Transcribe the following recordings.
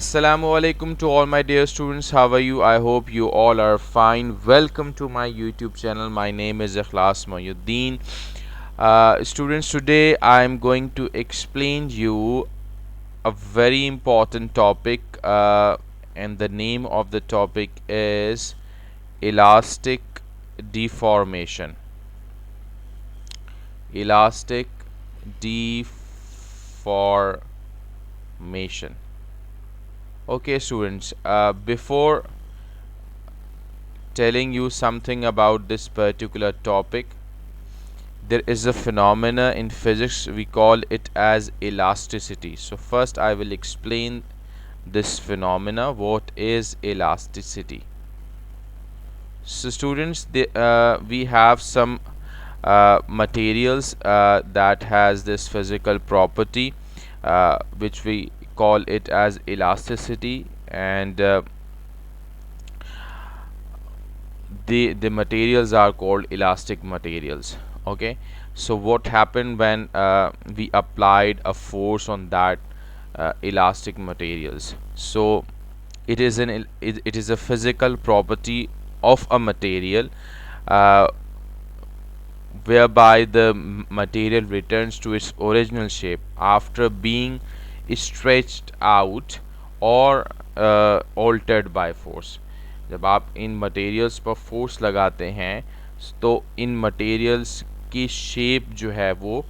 Assalamu alaikum to all my dear students. How are you? I hope you all are fine. Welcome to my YouTube channel. My name is Ikhlas Moyuddin. Students, today I am going to explain you a very important topic, and the name of the topic is elastic deformation. Elastic deformation. Okay, students, before telling you something about this particular topic, there is a phenomena in physics, we call it as elasticity. So first I will explain this phenomena. What is elasticity? So students, we have some materials that has this physical property, which we call it as elasticity, and the materials are called elastic materials. Okay, so what happened when we applied a force on that elastic materials? So it is a physical property of a material, uh, whereby the material returns to its original shape after being stretched out or altered by force. जब आप इन materials पर force लगाते हैं तो इन materials की shape जो है वो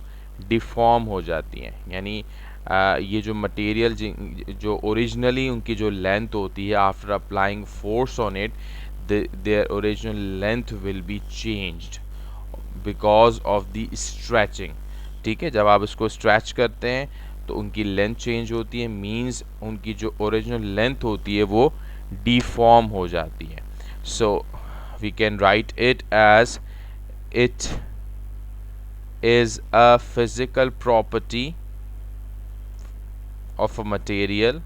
डिफॉर्म हो जाती है, यानी ये जो मटेरियल जो ओरिजिनली उनकी जो लेंथ होती है, after applying force on it their original length will be changed because of the stretching. ठीक है, जब आप इसको स्ट्रेच करते हैं तो उनकी लेंथ चेंज होती है, मींस उनकी जो ओरिजिनल लेंथ होती है वो डिफॉर्म हो जाती है. So we can write it as it is a physical property of a material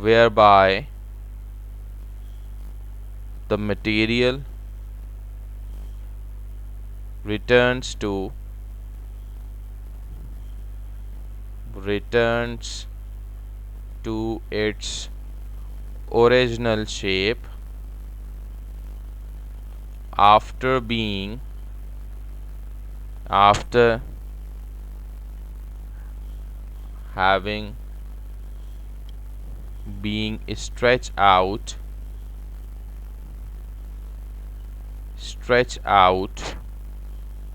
whereby the material returns to its original shape after having being stretched out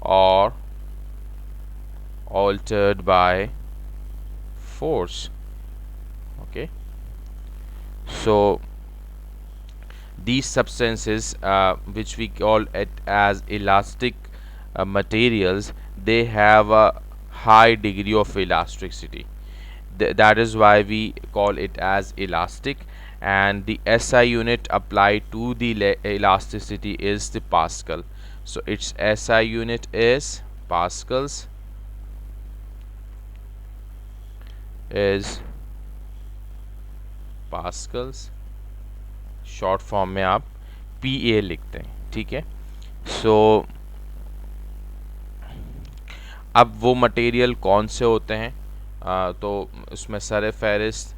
or altered by force. Okay, so these substances, which we call it as elastic materials, they have a high degree of elasticity. That is why we call it as elastic, and the SI unit applied to the elasticity is the Pascal. So its SI unit is Pascals, short form में आप PA लिखते हैं. ठीक है, सो अब वो material कौन से होते हैं? तो उसमें सर फेरिस्ट,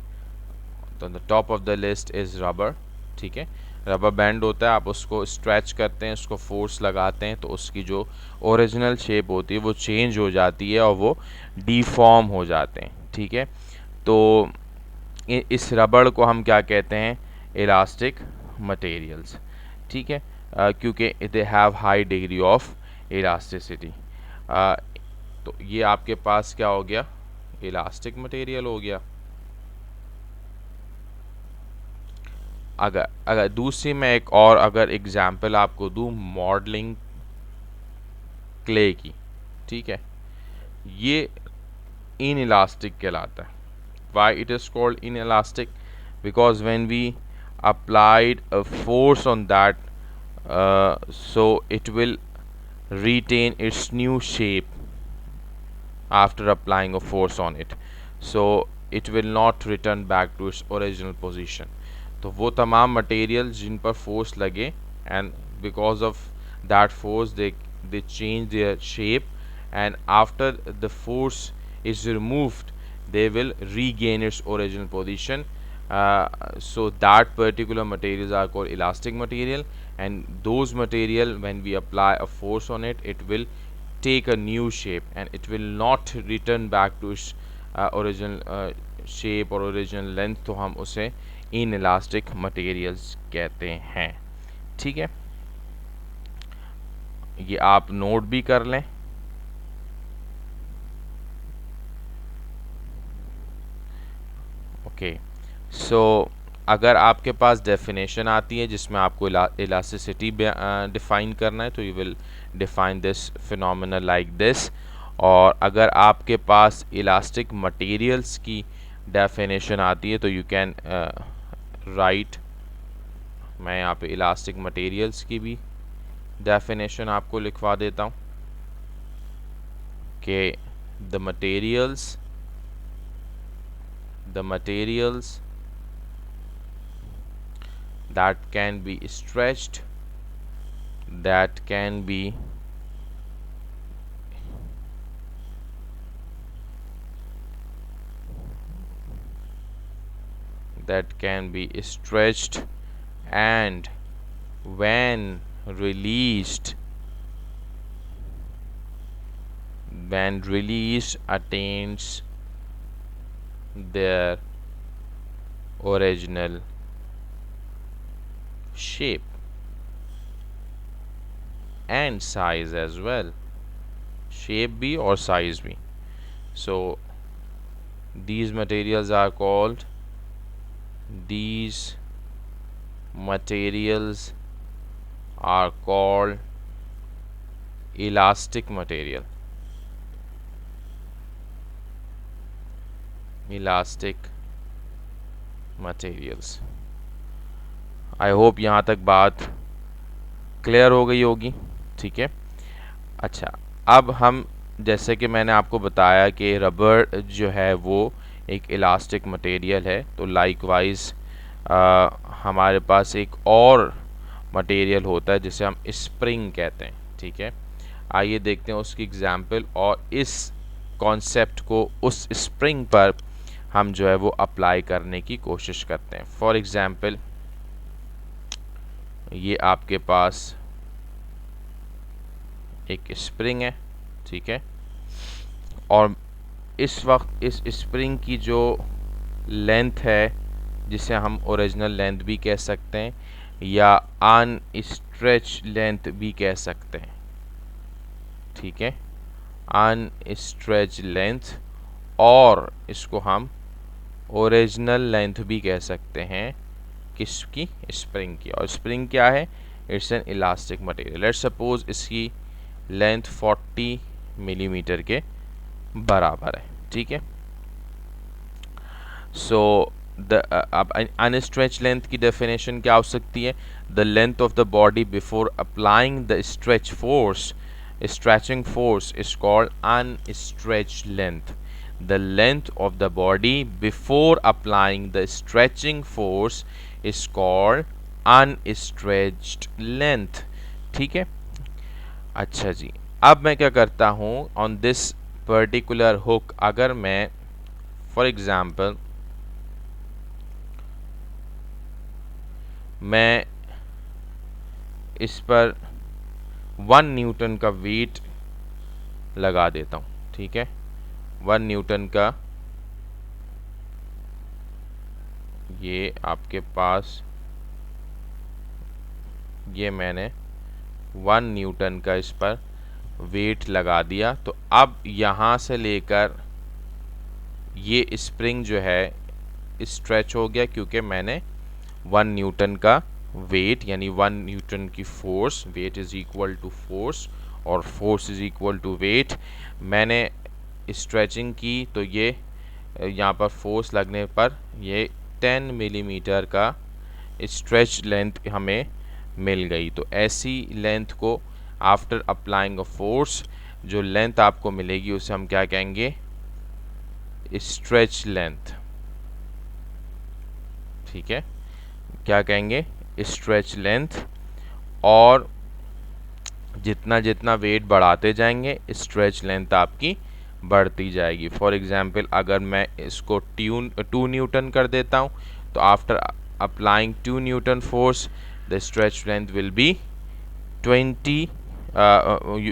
तो the top of the list is rubber. ठीक है, रबर बैंड होता है, आप उसको स्ट्रेच करते हैं, उसको फोर्स लगाते हैं तो उसकी जो ओरिजिनल शेप होती है वो चेंज हो जाती है और वो डिफॉर्म हो जाते हैं. ठीक है, तो इस रबड़ को हम क्या कहते हैं? Elastic materials. ठीक है, क्योंकि they have high degree of elasticity. तो ये आपके पास क्या हो गया? इलास्टिक मटेरियल हो गया. अगर दूसरी मैं एक और अगर एग्जांपल आपको दूं मॉडलिंग क्ले की, ठीक है, ये इनइलास्टिक कहलाता है. Why it is called inelastic? Because when we applied a force on that, so it will retain its new shape after applying a force on it, so it will not return back to its original position. तो वो तमाम material जिन पर force लगे and because of that force, they change their shape, and after the force is removed, they will regain its original position. So that particular materials are called elastic material, and those material, when we apply a force on it, it will take a new shape and it will not return back to its original shape or original length, तो हम उसे inelastic materials कहते हैं। ठीक है, ये आप note भी कर लें। ओके, सो अगर आपके पास डेफिनेशन आती है जिसमें आपको इलास्टिसिटी डिफाइन करना है, तो you will define this phenomena like this. और अगर आपके पास इलास्टिक मटेरियल्स की डेफिनेशन आती है, तो यू कैन राइट, मैं यहाँ पे इलास्टिक मटेरियल्स की भी डेफिनेशन आपको लिखवा देता हूँ कि the materials that can be stretched, that can be stretched, and when released attains their original shape and size as well, shape भी और size भी। So these materials are called elastic material, materials। I hope यहाँ तक बात clear हो गई होगी। ठीक है, अच्छा, अब हम, जैसे कि मैंने आपको बताया कि रबर जो है वो एक इलास्टिक मटेरियल है, तो लाइकवाइज हमारे पास एक और मटेरियल होता है जिसे हम स्प्रिंग कहते हैं। ठीक है, आइए देखते हैं उसकी एग्जांपल, और इस कॉन्सेप्ट को उस स्प्रिंग पर हम जो है वो अप्लाई करने की कोशिश करते हैं। फॉर एग्जांपल, ये आपके पास एक स्प्रिंग है। ठीक है, और इस वक्त इस स्प्रिंग की जो लेंथ है, जिसे हम ओरिजिनल लेंथ भी कह सकते हैं या अनस्ट्रेच लेंथ भी कह सकते हैं। ठीक है, अनस्ट्रेच लेंथ, और इसको हम ओरिजिनल लेंथ भी कह सकते हैं, किसकी? स्प्रिंग की। और स्प्रिंग क्या है? It's an elastic material. Let's suppose इसकी लेंथ 40 मिलीमीटर के बराबर है। ठीक है, सो द अब अनस्ट्रेच लेंथ की डेफिनेशन क्या हो सकती है? The length of the body before applying the stretching force is called unstretched length. The length of the body before applying the stretching force is called unstretched length. ठीक है, अच्छा जी, अब मैं क्या करता हूँ, ऑन दिस पर्टिकुलर हुक, अगर मैं फॉर एग्जाम्पल मैं इस पर 1 न्यूटन का वेट लगा देता हूँ। ठीक है, 1 न्यूटन का, ये आपके पास, ये मैंने 1 न्यूटन का इस पर वेट लगा दिया। तो अब यहाँ से लेकर ये स्प्रिंग जो है स्ट्रेच हो गया, क्योंकि मैंने 1 न्यूटन का वेट, यानी 1 न्यूटन की force, weight is equal to force और force is equal to weight, मैंने स्ट्रेचिंग की, तो ये यहाँ पर फोर्स लगने पर ये 10 मिलीमीटर का स्ट्रेच लेंथ हमें मिल गई। तो ऐसी लेंथ को आफ्टर अप्लाइंग अ फोर्स जो लेंथ आपको मिलेगी उसे हम क्या कहेंगे? Stretch length. ठीक है, क्या कहेंगे? Stretch length. और जितना जितना वेट बढ़ाते जाएंगे स्ट्रेच लेंथ आपकी बढ़ती जाएगी। फॉर एग्जांपल अगर मैं इसको 2 न्यूटन कर देता हूँ तो after applying 2 Newton force the stretch length will be 20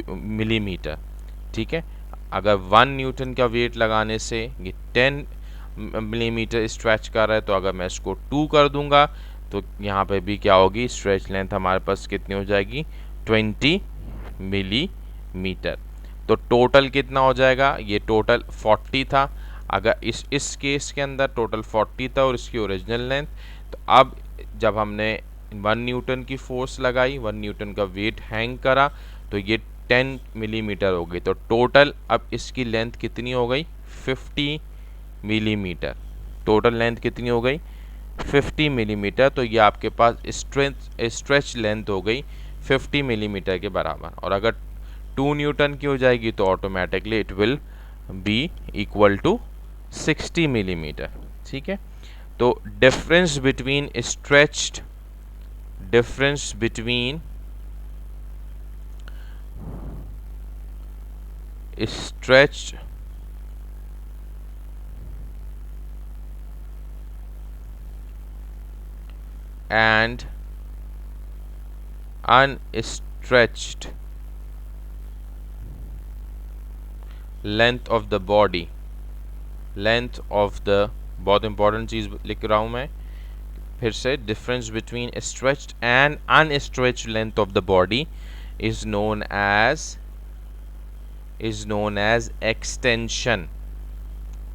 millimetre. ठीक है, अगर 1 न्यूटन का वेट लगाने से ये 10 मिलीमीटर स्ट्रेच कर रहा है तो अगर मैं इसको 2 कर दूंगा तो यहाँ पे भी क्या होगी, स्ट्रेच लेंथ हमारे पास कितनी हो जाएगी, 20 मिलीमीटर। तो टोटल कितना हो जाएगा, ये टोटल 40 था। अगर इस केस के अंदर टोटल 40 था और इसकी ओरिजिनल लेंथ, तो अब जब हमने 1 न्यूटन की फोर्स लगाई, 1 न्यूटन का वेट हैंग करा, तो ये 10 मिलीमीटर हो गई। तो टोटल अब इसकी लेंथ कितनी हो गई, 50 मिलीमीटर। टोटल लेंथ कितनी हो गई, 50 मिलीमीटर। तो ये आपके पास स्ट्रेच लेंथ हो गई 50 मिलीमीटर के बराबर। और अगर 2 न्यूटन की हो जाएगी तो automatically it will be equal to 60 millimetre. ठीक है, तो difference between stretched and unstretched length of the body, बहुत इंपॉर्टेंट चीज लिख रहा हूं मैं फिर से, difference between stretched and unstretched length of the body is known as extension.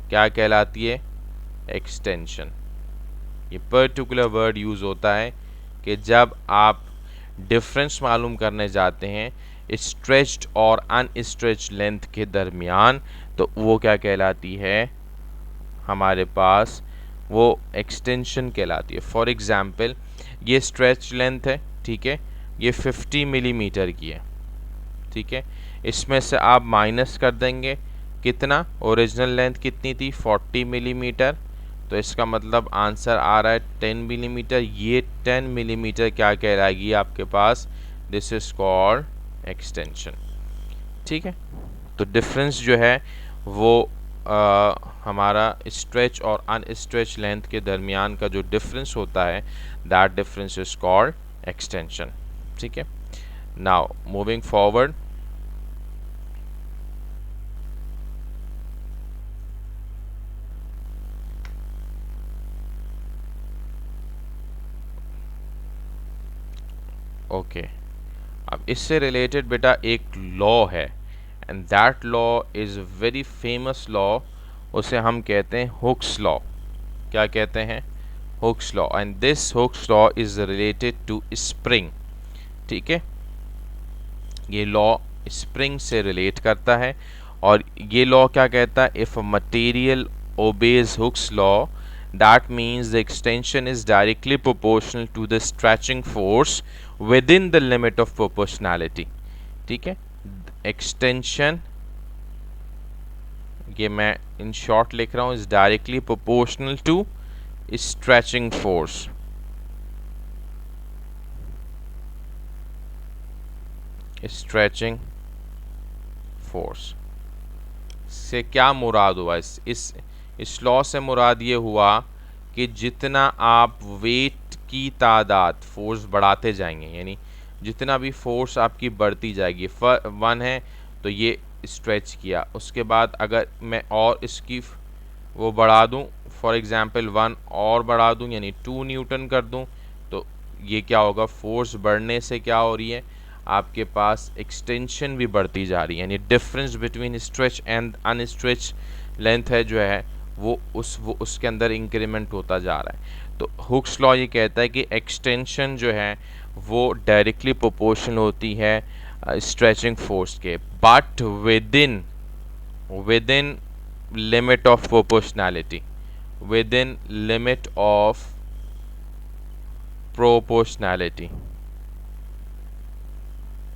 क्या कहलाती है, एक्सटेंशन। ये पर्टिकुलर वर्ड यूज होता है कि जब आप डिफरेंस मालूम करने जाते हैं स्ट्रेच्ड और अनस्ट्रेच्ड लेंथ के दरमियान, तो वो क्या कहलाती है, हमारे पास वो एक्सटेंशन कहलाती है। फॉर एग्जाम्पल ये स्ट्रेच लेंथ है, ठीक है, ये 50 मिलीमीटर की है। ठीक है, इसमें से आप माइनस कर देंगे कितना, ओरिजिनल लेंथ कितनी थी, 40 मिलीमीटर। तो इसका मतलब आंसर आ रहा है 10 मिलीमीटर। ये 10 मिलीमीटर क्या कहलाएगी आपके पास, दिस इज कॉल्ड एक्सटेंशन। ठीक है, तो डिफरेंस जो है वो हमारा स्ट्रेच और अनस्ट्रेच लेंथ के दरमियान का जो डिफरेंस होता है, that difference is called extension. ठीक है, नाउ मूविंग फॉरवर्ड, ओके अब इससे रिलेटेड बेटा एक लॉ है and that law is very famous law, उसे हम कहते हैं हुक्स लॉ। क्या कहते हैं, Hooke's law. And this Hooke's law is related to spring. ठीक है, ये लॉ स्प्रिंग से रिलेट करता है और ये लॉ क्या कहता है, if a material obeys Hooke's law, that means the extension is directly proportional to the stretching force within the limit of proportionality। ठीक है, एक्सटेंशन, ये मैं इन शॉर्ट लिख रहा हूं, is directly proportional to stretching force. Stretching force से क्या मुराद हुआ, इस लॉ से मुराद ये हुआ कि जितना आप वेट की तादाद, फोर्स बढ़ाते जाएंगे, यानी जितना भी फोर्स आपकी बढ़ती जाएगी, 1 है तो ये स्ट्रेच किया, उसके बाद अगर मैं और इसकी वो बढ़ा दूं, फॉर एग्जांपल 1 और बढ़ा दूं यानी 2 न्यूटन कर दूं, तो ये क्या होगा, फोर्स बढ़ने से क्या हो रही है, आपके पास एक्सटेंशन भी बढ़ती जा रही है, यानी difference between stretch and unstretched length है जो है वो उसके अंदर इंक्रीमेंट होता जा रहा है। तो हुक्स लॉ ये कहता है कि एक्सटेंशन जो है वो डायरेक्टली प्रोपोर्शनल होती है स्ट्रेचिंग फोर्स के, but within limit of proportionality, within limit of proportionality.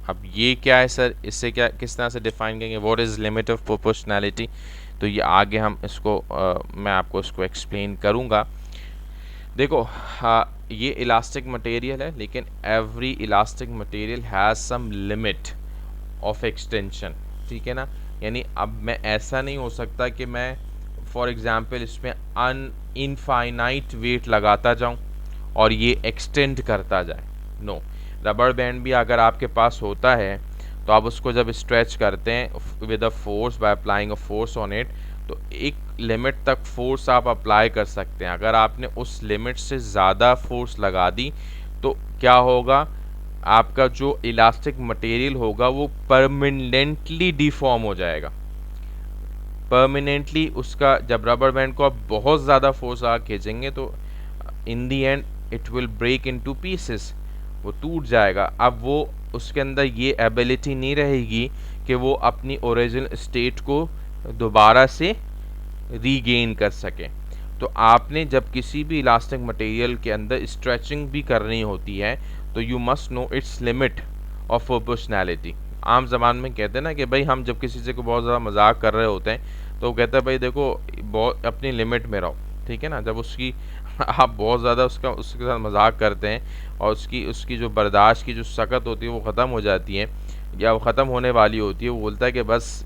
अब ये क्या है सर, इससे क्या किस तरह से डिफाइन करेंगे, what is limit of proportionality, तो ये आगे हम इसको मैं आपको इसको एक्सप्लेन करूँगा। देखो ये इलास्टिक मटेरियल है, लेकिन every elastic material has some limit. Of extension, ठीक है ना। यानी अब मैं ऐसा नहीं हो सकता कि मैं फॉर एग्जांपल इसमें इनफाइनाइट वेट लगाता जाऊं और ये एक्सटेंड करता जाए। नो, रबर बैंड भी अगर आपके पास होता है तो आप उसको जब स्ट्रेच करते हैं with a force by applying a force on it, तो एक लिमिट तक फोर्स आप अप्लाई कर सकते हैं। अगर आपने उस लिमिट से ज़्यादा फोर्स लगा दी तो क्या होगा, आपका जो इलास्टिक मटेरियल होगा वो परमानेंटली डिफॉर्म हो जाएगा। परमानेंटली उसका, जब रबर बैंड को आप बहुत ज़्यादा फोर्स आ खींचेंगे तो in the end it will break into pieces, वो टूट जाएगा। अब वो उसके अंदर ये एबिलिटी नहीं रहेगी कि वो अपनी ओरिजिनल स्टेट को दोबारा से रीगेन कर सके। तो आपने जब किसी भी इलास्टिक मटेरियल के अंदर स्ट्रेचिंग भी करनी होती है तो you must know it's limit of proportionality. आम जबान में कहते हैं ना कि भाई हम जब किसी से को बहुत ज़्यादा मजाक कर रहे होते हैं तो कहते हैं भाई देखो बहुत अपनी लिमिट में रहो, ठीक है ना। जब उसकी आप बहुत ज़्यादा उसके साथ मजाक करते हैं और उसकी उसकी जो बर्दाश्त की जो सकत होती है वो ख़त्म हो जाती है या वो ख़त्म होने वाली होती है, वो बोलता है कि बस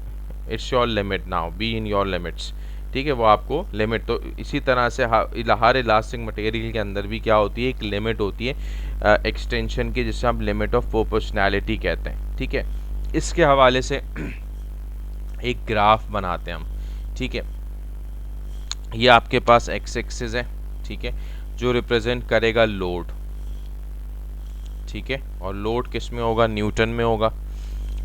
it's your limit now, be in your limits, ठीक है। वो आपको लिमिट, तो इसी तरह से हर इलास्टिक मटेरियल के अंदर भी क्या होती है, एक लिमिट होती है एक्सटेंशन की, जिसे हम लिमिट ऑफ प्रोपोर्शनैलिटी कहते हैं, ठीक है। इसके हवाले से एक ग्राफ बनाते हैं हम, ठीक है। ये आपके पास एक्स एक्सिस है, ठीक है, जो रिप्रेजेंट करेगा लोड, ठीक है, और लोड किस में होगा, न्यूटन में होगा।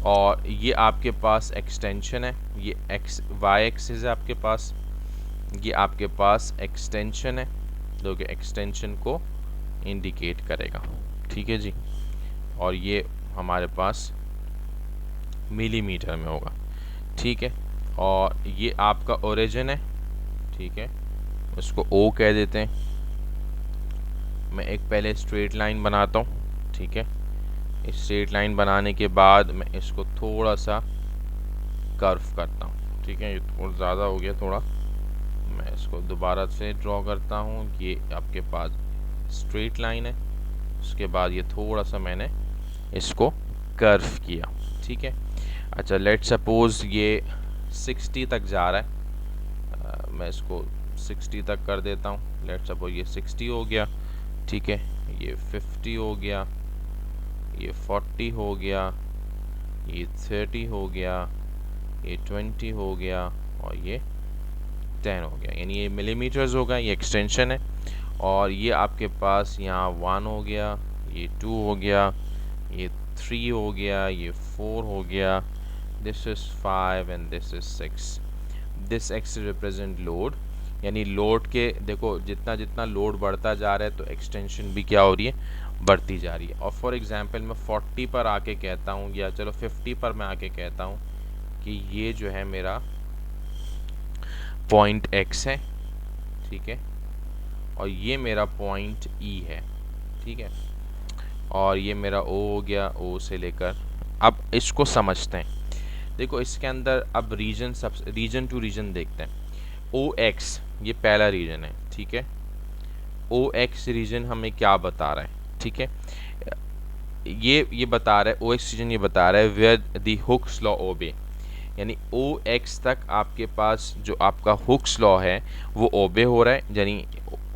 और ये आपके पास एक्सटेंशन है, ये एक्स वाई एक्सिस है आपके पास, ये आपके पास एक्सटेंशन है जो कि एक्सटेंशन को इंडिकेट करेगा, ठीक है जी। और ये हमारे पास मिलीमीटर में होगा, ठीक है। और ये आपका ओरिजिन है, ठीक है, उसको ओ कह देते हैं। मैं एक पहले स्ट्रेट लाइन बनाता हूँ, ठीक है। स्ट्रेट लाइन बनाने के बाद मैं इसको थोड़ा सा कर्व करता हूँ, ठीक है। ये थोड़ा ज़्यादा हो गया थोड़ा, मैं इसको दोबारा से ड्रॉ करता हूँ। ये आपके पास स्ट्रेट लाइन है, उसके बाद ये थोड़ा सा मैंने इसको कर्व किया, ठीक है। अच्छा, लेट सपोज ये 60 तक जा रहा है, मैं इसको 60 तक कर देता हूँ। लेट सपोज ये 60 हो गया, ठीक है, ये 50 हो गया, ये 40 हो गया, ये 30 हो गया, ये 20 हो गया और ये 10 हो गया। यानी ये मिलीमीटर्स होगा, ये एक्सटेंशन है। और ये आपके पास यहाँ 1 हो गया, ये 2 हो गया, ये 3 हो गया, ये 4 हो गया, this is 5 and this is 6। This x represent load, यानी लोड के देखो जितना जितना लोड बढ़ता जा रहा है तो एक्सटेंशन भी क्या हो रही है, बढ़ती जा रही है। और फॉर एग्जांपल मैं 40 पर आके कहता हूँ या चलो 50 पर मैं आके कहता हूँ कि ये जो है मेरा पॉइंट एक्स है, ठीक है, और ये मेरा पॉइंट ई है, ठीक है, और ये मेरा ओ हो गया, ओ से लेकर। अब इसको समझते हैं, देखो इसके अंदर अब रीजन टू रीजन देखते हैं। ओ एक्स ये पहला रीजन है, ठीक है। ओ एक्स रीजन हमें क्या बता रहा है, ठीक है, ये बता रहा है, ओ एक्स रीजन ये बता रहा है वेयर द हुक्स लॉ ओबे, यानी ओ एक्स तक आपके पास जो आपका हुक्स लॉ है वो ओबे हो रहा है। यानी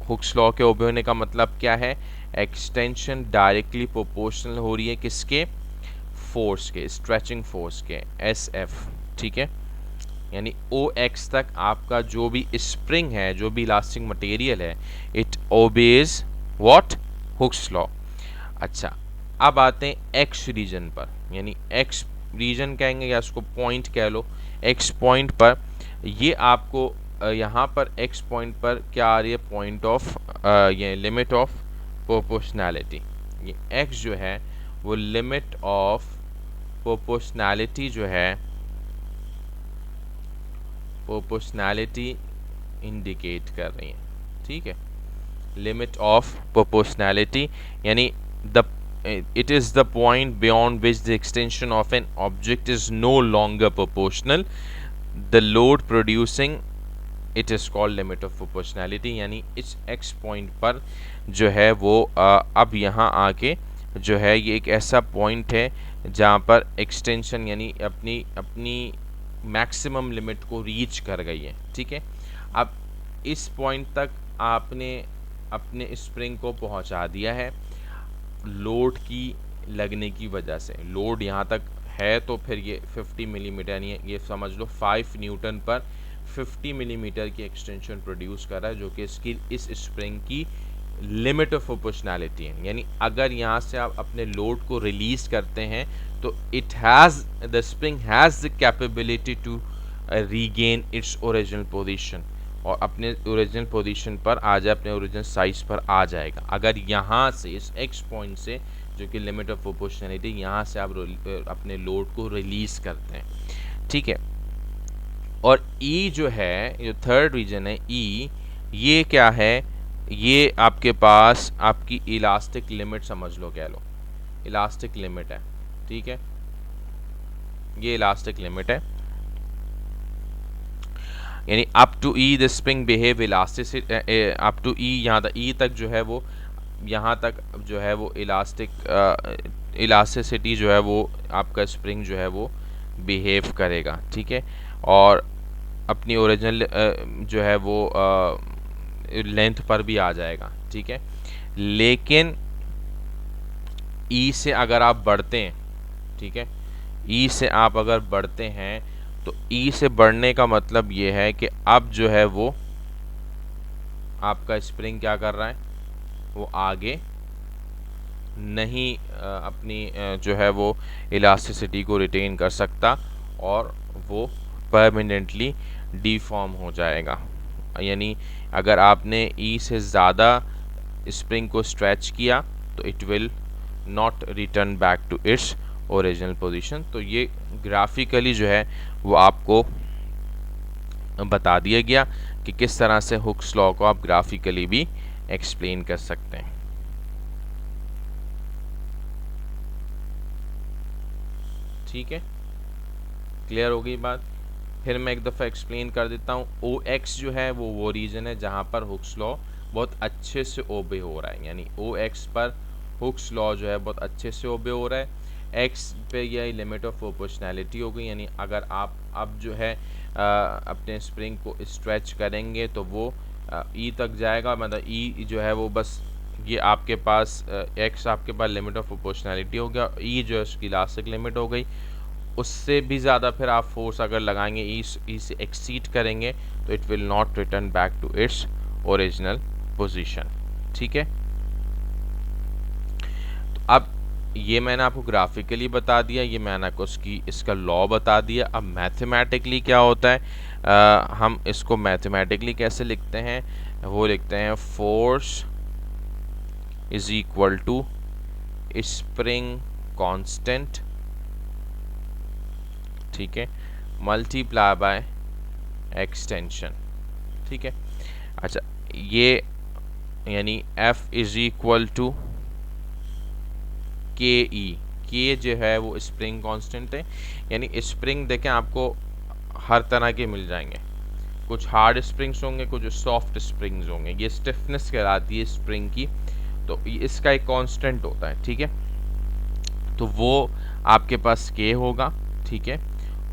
हुक्स लॉ के ओबे होने का मतलब क्या है, एक्सटेंशन डायरेक्टली प्रोपोर्शनल हो रही है किसके, फोर्स के, स्ट्रेचिंग फोर्स के, एस एफ, ठीक है। यानी ओ एक्स तक आपका जो भी स्प्रिंग है, जो भी इलास्टिक मटेरियल है, it obeys what, Hooke's law. अच्छा, अब आते हैं एक्स रीजन पर, यानी एक्स रीजन कहेंगे या उसको पॉइंट कह लो। एक्स पॉइंट पर ये आपको यहाँ पर एक्स पॉइंट पर क्या आ रही है, पॉइंट ऑफ ये लिमिट ऑफ प्रोपोर्शनैलिटी। ये एक्स जो है वो लिमिट ऑफ प्रोपोर्शनैलिटी जो है, प्रोपोर्शनैलिटी इंडिकेट कर रही है, ठीक है। लिमिट ऑफ प्रोपोर्शनैलिटी यानी the it is the point beyond which the extension of an object is no longer proportional, the load producing it is called limit of proportionality। यानी इस x पॉइंट पर जो है वो अब यहाँ आके जो है ये एक ऐसा पॉइंट है जहाँ पर एक्सटेंशन यानी अपनी अपनी मैक्सिमम लिमिट को रीच कर गई है। ठीक है, अब इस पॉइंट तक आपने अपने स्प्रिंग को पहुंचा दिया है लोड की लगने की वजह से। लोड यहाँ तक है तो फिर ये 50 मिलीमीटर यानी ये समझ लो 5 न्यूटन पर 50 मिलीमीटर की एक्सटेंशन प्रोड्यूस कर रहा है, जो कि इसकी इस स्प्रिंग की लिमिट ऑफ प्रोपोर्शनैलिटी है। यानी अगर यहाँ से आप अपने लोड को रिलीज करते हैं तो it has the spring has the capability to regain its original position और अपने ओरिजिनल पोजीशन पर आ जाए, अपने ओरिजिनल साइज पर आ जाएगा। अगर यहाँ से इस एक्स पॉइंट से जो कि लिमिट ऑफ प्रोपोर्शनैलिटी, यहाँ से आप अपने लोड को रिलीज करते हैं। ठीक है, और ई जो है, जो थर्ड रीजन है ई, ये क्या है, ये आपके पास आपकी इलास्टिक लिमिट समझ लो, कह लो इलास्टिक लिमिट है। ठीक है, ये इलास्टिक लिमिट है, यानी up to E the spring behave elasticity, up to E यहाँ तक, ई तक जो है वो, यहाँ तक जो है वो इलास्टिसिटी जो है वो आपका स्प्रिंग जो है वो बिहेव करेगा। ठीक है, और अपनी ओरिजिनल जो है वो लेंथ पर भी आ जाएगा। ठीक है, लेकिन ई से अगर आप बढ़ते हैं, ठीक है, ई से आप अगर बढ़ते हैं तो ई से बढ़ने का मतलब ये है कि अब जो है वो आपका स्प्रिंग क्या कर रहा है, वो आगे नहीं अपनी जो है वो इलास्टिसिटी को रिटेन कर सकता और वो परमानेंटली डीफॉर्म हो जाएगा। यानी अगर आपने ई से ज़्यादा स्प्रिंग को स्ट्रेच किया तो it will not return back to its original position. तो ये ग्राफिकली जो है वो आपको बता दिया गया कि किस तरह से हुक्स लॉ को आप ग्राफिकली भी एक्सप्लेन कर सकते हैं। ठीक है, क्लियर हो गई बात। फिर मैं एक दफ़ा एक्सप्लेन कर देता हूँ। ओ एक्स जो है वो रीजन है जहाँ पर हुक्स लॉ बहुत अच्छे से ओबे हो रहा है, यानी ओ एक्स पर हुक्स लॉ जो है बहुत अच्छे से ओबे हो रहा है। एक्स पे यह लिमिट ऑफ प्रोपोर्शनैलिटी हो गई, यानी अगर आप अब जो है अपने स्प्रिंग को स्ट्रेच करेंगे तो वो ई तक जाएगा, मतलब ई जो है वो बस ये आपके पास एक्स आपके पास लिमिट ऑफ प्रोपोर्शनैलिटी हो गया, ई जो है उसकी इलास्टिक लिमिट हो गई। उससे भी ज़्यादा फिर आप फोर्स अगर लगाएंगे, ई से एक्सीड करेंगे तो it will not return back to its original position. ठीक है, तो अब ये मैंने आपको ग्राफिकली बता दिया, ये मैंने आपको इसका लॉ बता दिया। अब मैथमेटिकली क्या होता है, हम इसको मैथमेटिकली कैसे लिखते हैं, वो लिखते हैं force is equal to spring constant, ठीक है, मल्टीप्लाई बाय एक्सटेंशन। ठीक है, अच्छा ये यानी F इज इक्वल टू के ई, के जो है वो स्प्रिंग कांस्टेंट है, यानी स्प्रिंग देखें आपको हर तरह के मिल जाएंगे, कुछ हार्ड स्प्रिंग्स होंगे, कुछ सॉफ्ट स्प्रिंग्स होंगे। ये स्टिफनेस कहलाती है स्प्रिंग की, तो इसका एक कांस्टेंट होता है। ठीक है, तो वो आपके पास के होगा। ठीक है,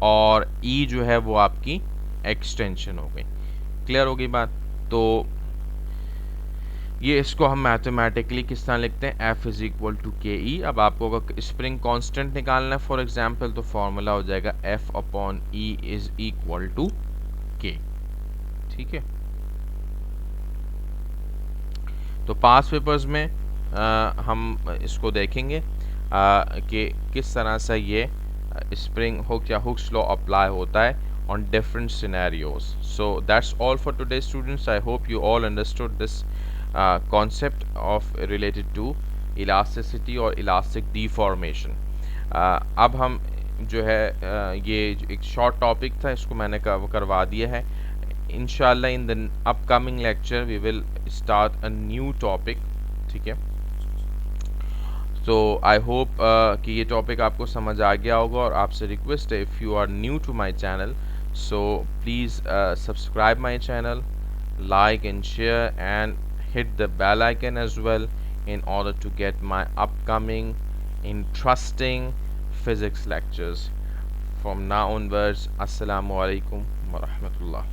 और ई जो है वो आपकी एक्सटेंशन हो गई। क्लियर हो गई बात। तो ये इसको हम मैथमेटिकली किस तरह लिखते हैं, F इज इक्वल टू के ई। अब आपको अगर स्प्रिंग कांस्टेंट निकालना है फॉर एग्जांपल, तो फॉर्मूला हो जाएगा F upon e is equal to k. ठीक है, तो पास पेपर्स में हम इसको देखेंगे कि किस तरह से ये स्प्रिंग हुक या हुक्स लॉ अप्लाई होता है on different scenarios. So that's all for today, students. I hope you all understood this concept of related to elasticity or elastic deformation. अब हम जो है ये एक शॉर्ट टॉपिक था, इसको मैंने करवा दिया है। इंशाल्लाह in the upcoming lecture we will start a new topic. ठीक है, तो आई होप कि ये टॉपिक आपको समझ आ गया होगा, और आपसे रिक्वेस्ट है if you are new to my channel, so please subscribe my channel, like and share, and hit the bell icon as well in order to get my upcoming interesting physics lectures. From now onwards, Assalamu alaikum wa rahmatullah.